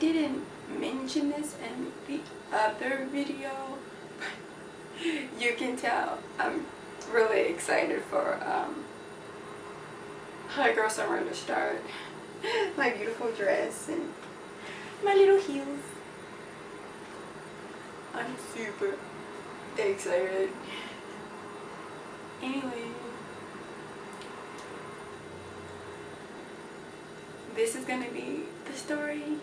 didn't mention this in the other video, but you can tell I'm really excited for Hot Girl Summer to start. My beautiful dress and my little heels. I'm super excited. Anyway, this is gonna be the story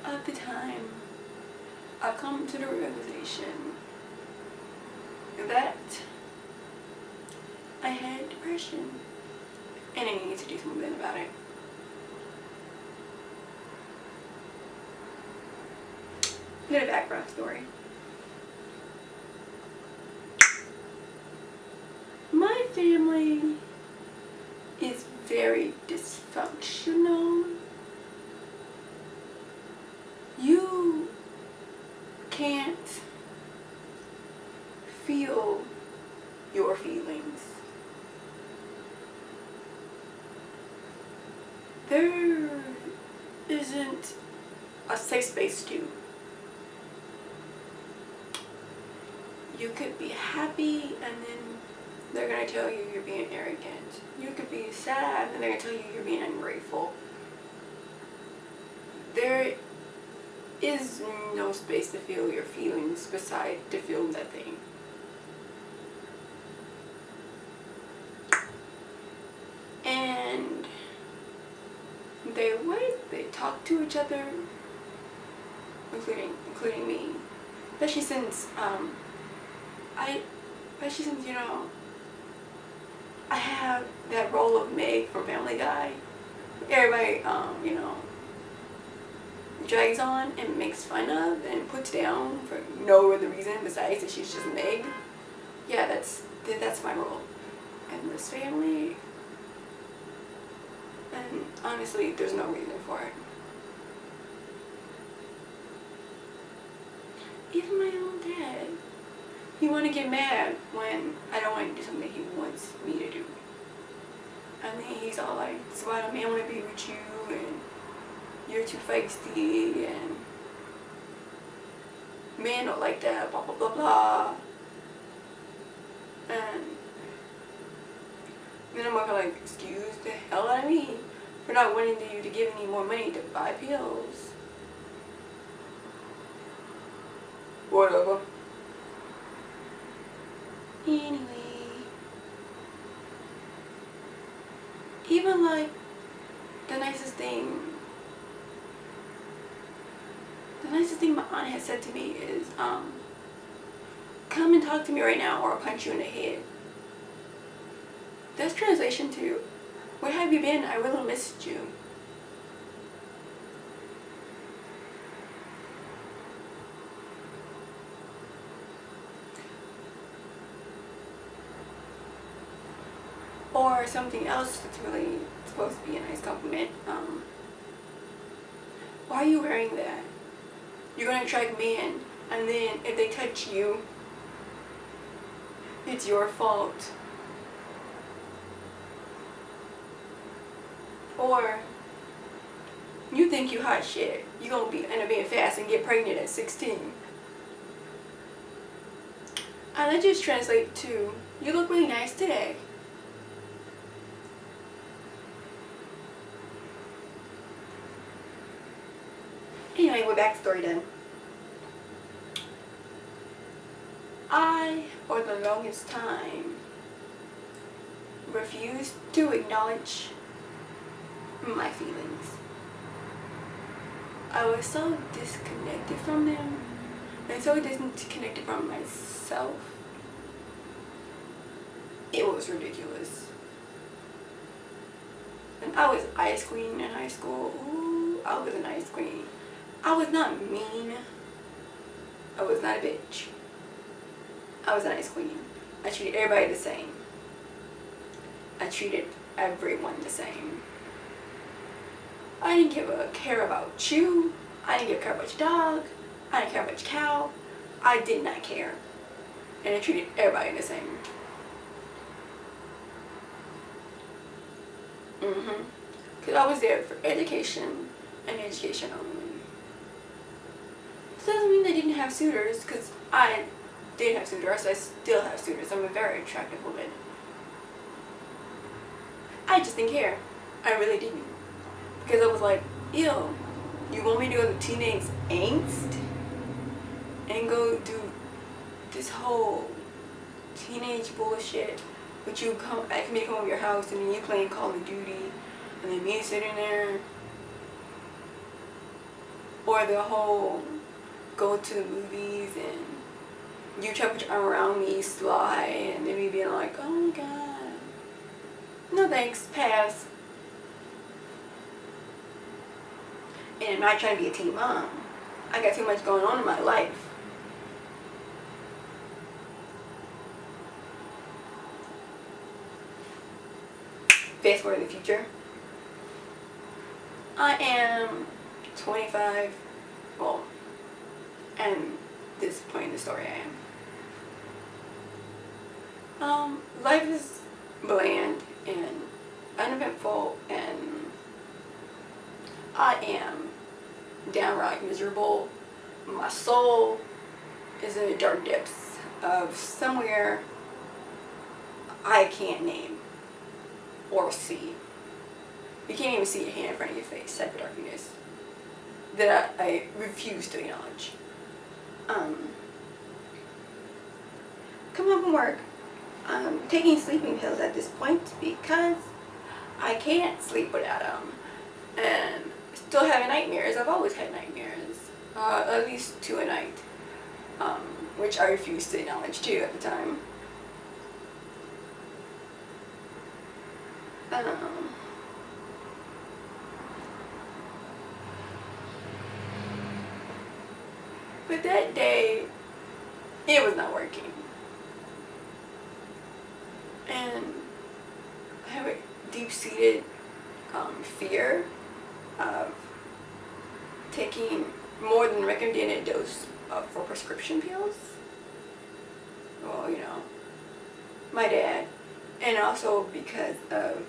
of the time I've come to the realization that I had depression and I needed to do something about it. Little background story. My family is very dysfunctional. You can't feel your feelings. There isn't a safe space to. You could be happy and then they're gonna tell you you're being arrogant. You could be sad and they're gonna tell you you're being ungrateful. There is no space to feel your feelings beside to feel nothing. And they talk to each other, including me. Especially since you know, I have that role of Meg from Family Guy. Everybody, you know, drags on and makes fun of and puts down for no other reason besides that she's just Meg. Yeah, that's my role in this family. And honestly, there's no reason for it. Even my own dad. He want to get mad when I don't want to do something he wants me to do. And then he's all like, so why don't man want to be with you, and you're too feisty, and men don't like that, blah blah blah blah. And then I'm like, excuse the hell out of me for not wanting you to give me more money to buy pills. Whatever. Anyway, even like the nicest thing my aunt has said to me is, come and talk to me right now or I'll punch you in the head. That's translation to, where have you been? I really missed you. Or something else that's really supposed to be a nice compliment. Why are you wearing that? You're gonna attract men, and then if they touch you, it's your fault. Or you think you hot shit. You gonna end up being fast and get pregnant at 16. And that just translates to, you look really nice today. Anyway, we're back to story then. I, for the longest time, refused to acknowledge my feelings. I was so disconnected from them and so disconnected from myself. It was ridiculous. And I was ice queen in high school. Ooh, I was an ice queen. I was not mean. I was not a bitch. I was an ice queen. I treated everybody the same. I treated everyone the same. I didn't care about you. I didn't care about your dog. I didn't care about your cow. I did not care. And I treated everybody the same. Because I was there for education and education only. have suitors, because I did have suitors, I still have suitors. I'm a very attractive woman. I just didn't care. I really didn't. Because I was like, ew, you want me to go to teenage angst and go do this whole teenage bullshit, but you ask me to come over your house and then you playing Call of Duty and then me sitting there, or the whole go to the movies and you try to put your arm around me, slide, and then me being like, oh my god, no thanks, pass. And I'm not trying to be a teen mom. I got too much going on in my life. Fast forward to the future. I am 25. Well, and this point in the story I am. Life is bland and uneventful, and I am downright miserable. My soul is in the dark depths of somewhere I can't name or see. You can't even see your hand in front of your face, type of darkness that I refuse to acknowledge. Come home from work. I'm taking sleeping pills at this point because I can't sleep without them. And still having nightmares. I've always had nightmares. At least 2 a night. Which I refused to acknowledge too at the time. But that day, it was not working. And I have a deep-seated fear of taking more than recommended dose for prescription pills. Well, you know, my dad, and also because of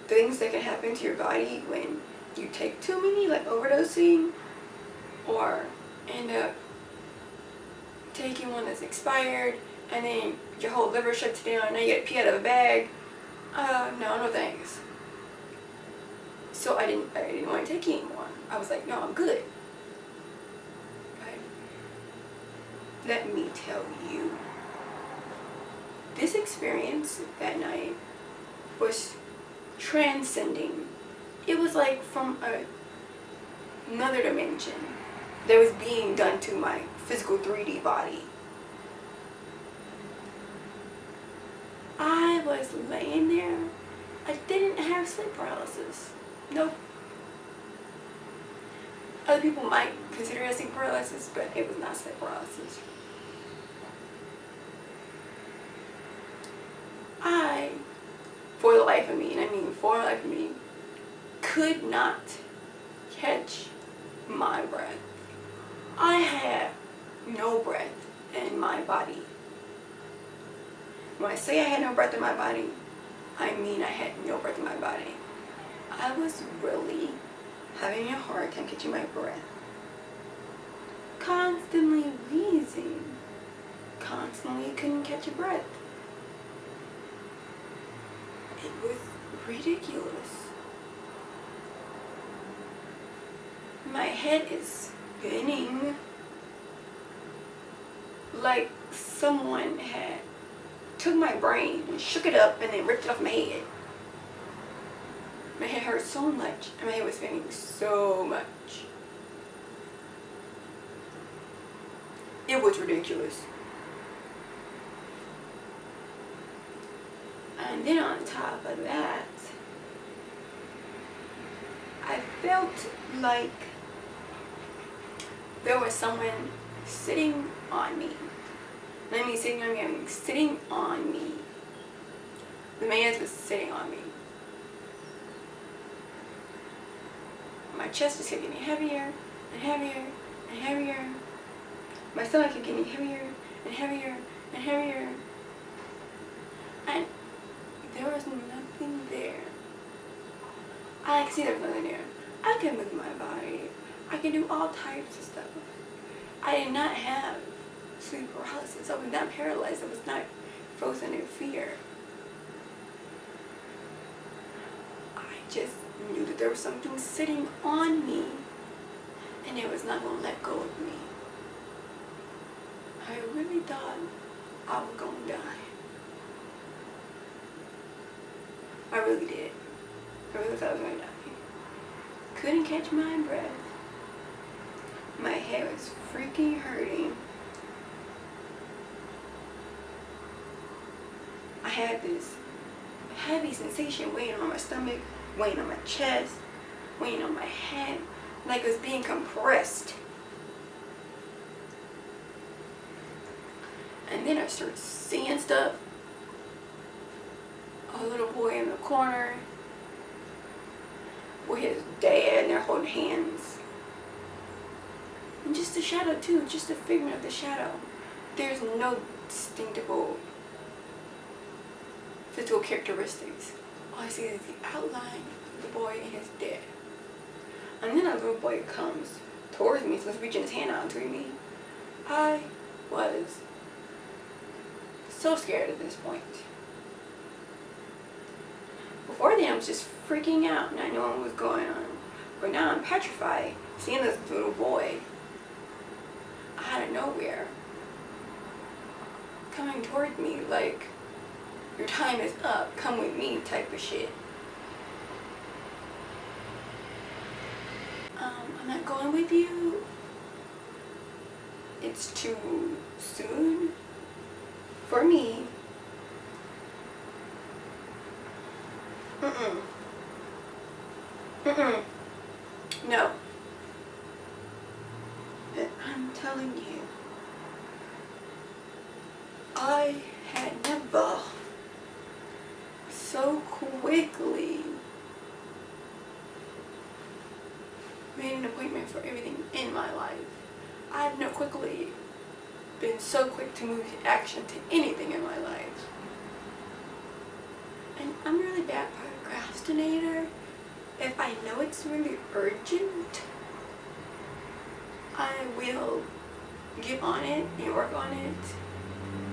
things that can happen to your body when you take too many, like overdosing, or end up taking one that's expired and then your whole liver shuts down and now you get to pee out of a bag. No thanks. So I didn't want to take it anymore. I was like, no, I'm good. But let me tell you, this experience that night was transcending. It was like from another dimension that was being done to my physical 3D body. I was laying there. I didn't have sleep paralysis. Nope. Other people might consider it sleep paralysis, but it was not sleep paralysis. I, for the life of me, and I mean for the life of me, could not catch my breath. I had no breath in my body. When I say I had no breath in my body, I mean I had no breath in my body. I was really having a hard time catching my breath. Constantly wheezing. Constantly couldn't catch a breath. It was ridiculous. My head is spinning like someone had took my brain and shook it up and then ripped it off my head. My head hurt so much and my head was spinning so much. It was ridiculous. And then on top of that, I felt like there was someone sitting on me. And I mean sitting on me, I mean sitting on me. The man was sitting on me. My chest just kept getting heavier and heavier and heavier. My stomach kept getting heavier and heavier and heavier. And there was nothing there. I could see there was nothing there. I could move my body. I can do all types of stuff. I did not have sleep paralysis. I was not paralyzed. I was not frozen in fear. I just knew that there was something sitting on me, and it was not going to let go of me. I really thought I was going to die. I really did. I really thought I was going to die. Couldn't catch my breath. My head was freaking hurting. I had this heavy sensation weighing on my stomach, weighing on my chest, weighing on my head, like it was being compressed. And then I started seeing stuff. A little boy in the corner with his dad, and they're holding hands. And just a shadow too, just a figment of the shadow. There's no distinctible physical characteristics. All I see is the outline of the boy and his dad. And then a little boy comes towards me, so he's reaching his hand out to me. I was so scared at this point. Before then, I was just freaking out, not knowing what was going on. But now I'm petrified, seeing this little boy out of nowhere coming toward me like, your time is up, come with me type of shit. I'm not going with you. It's too soon for me. No. But I'm telling you, I had never so quickly made an appointment for everything in my life. I have not quickly been so quick to move action to anything in my life. And I'm really bad procrastinator. If I know it's really urgent, I will get on it and work on it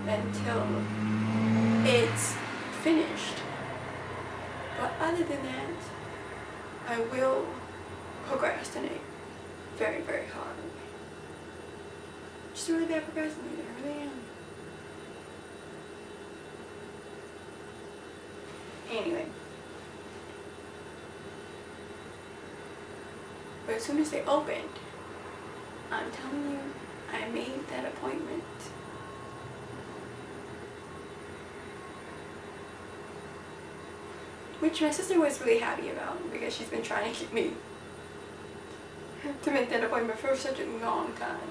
until it's finished. But other than that, I will procrastinate very, very hard. Just a really bad procrastinator, I really am. Anyway. But as soon as they opened, I'm telling you, I made that appointment. Which my sister was really happy about because she's been trying to get me to make that appointment for such a long time.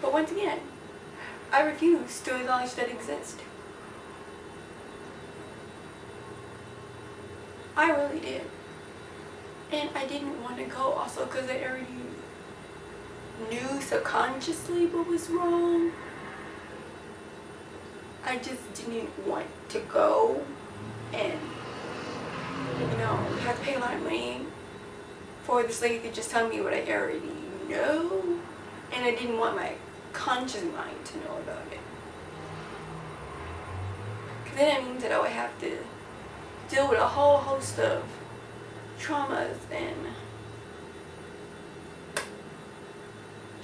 But once again, I refuse to acknowledge that it exists. I really did. And I didn't want to go also because I already knew subconsciously what was wrong. I just didn't want to go and, you know, have to pay a lot of money for this lady to just tell me what I already know. And I didn't want my conscious mind to know about it. Because then it means that I would have to deal with a whole host of traumas and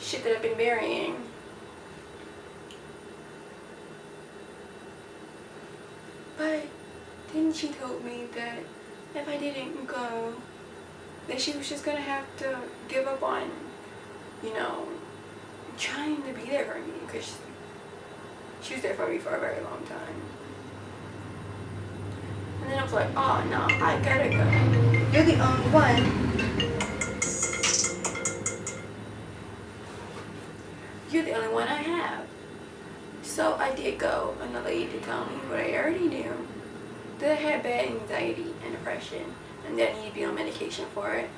shit that I've been burying. But then she told me that if I didn't go, that she was just gonna have to give up on, you know, trying to be there for me, because she was there for me for a very long time. And then I was like, oh no, I gotta go. You're the only one. You're the only one I have. So I did go, and the lady did tell me what I already knew, that I had bad anxiety and depression, and that I need to be on medication for it.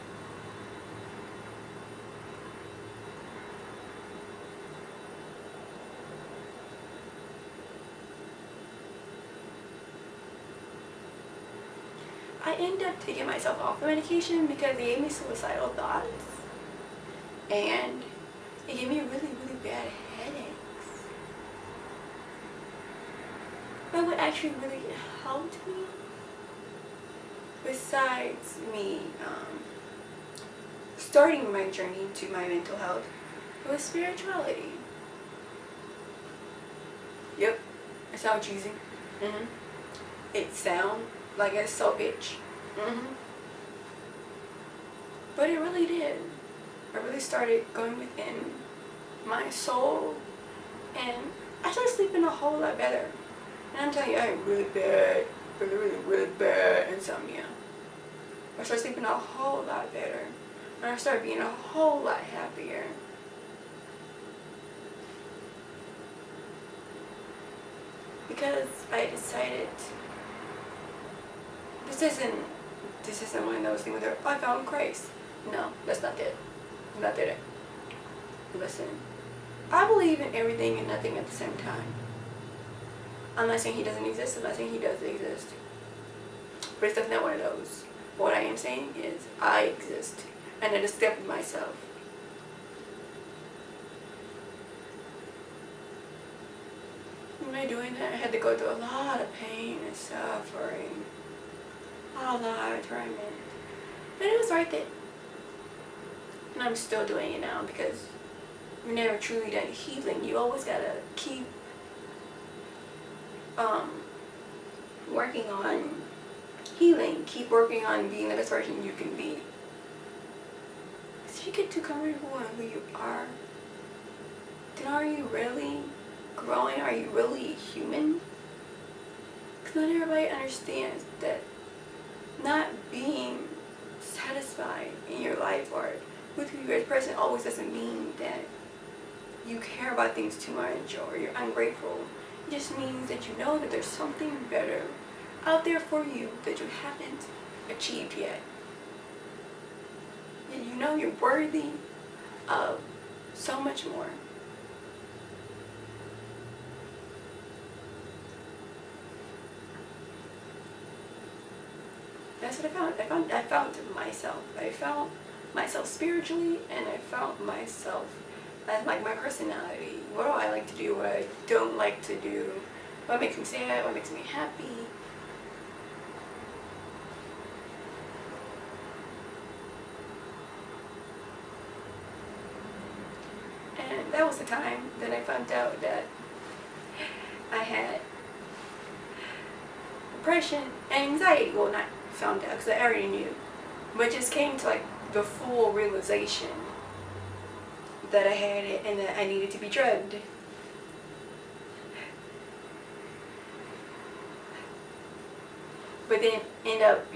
I ended up taking myself off the medication because they gave me suicidal thoughts. and it gave me really, really bad headaches. But what actually really helped me, besides me starting my journey to my mental health, was spirituality. Yep, it sounds cheesy. It sounds like it's so bitch. But it really did. I really started going within my soul, and I started sleeping a whole lot better. And I'm telling you, I had really bad, really bad insomnia. I started sleeping a whole lot better, and I started being a whole lot happier. Because I decided this isn't one of those things where I found Christ. No, that's not it. Not it. Listen, I believe in everything and nothing at the same time. I'm not saying he doesn't exist. I'm not saying he does exist. But it's definitely not one of those. What I am saying is I exist, and I accept myself. By doing that, I had to go through a lot of pain and suffering, a lot of torment, but it was worth it. And I'm still doing it now, because you're never truly done healing. You always gotta keep working on healing. Keep working on being the best person you can be. If you get too comfortable on who you are, then are you really growing? Are you really human? Because not everybody understands that not being satisfied in your life or with who you are as a person always doesn't mean that you care about things too much or you're ungrateful. It just means that you know that there's something better out there for you that you haven't achieved yet. And you know you're worthy of so much more. That's what I found. I found myself. I found myself spiritually, and I found myself as like my personality. What do I like to do? What I don't like to do? What makes me sad? What makes me happy? And that was the time that I found out that I had depression and anxiety. Well, not found out, because I already knew, but just came to like the full realization that I had it and that I needed to be drugged. But then end up,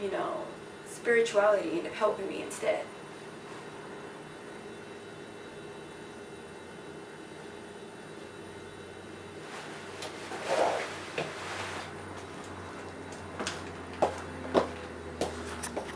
spirituality ended up helping me instead.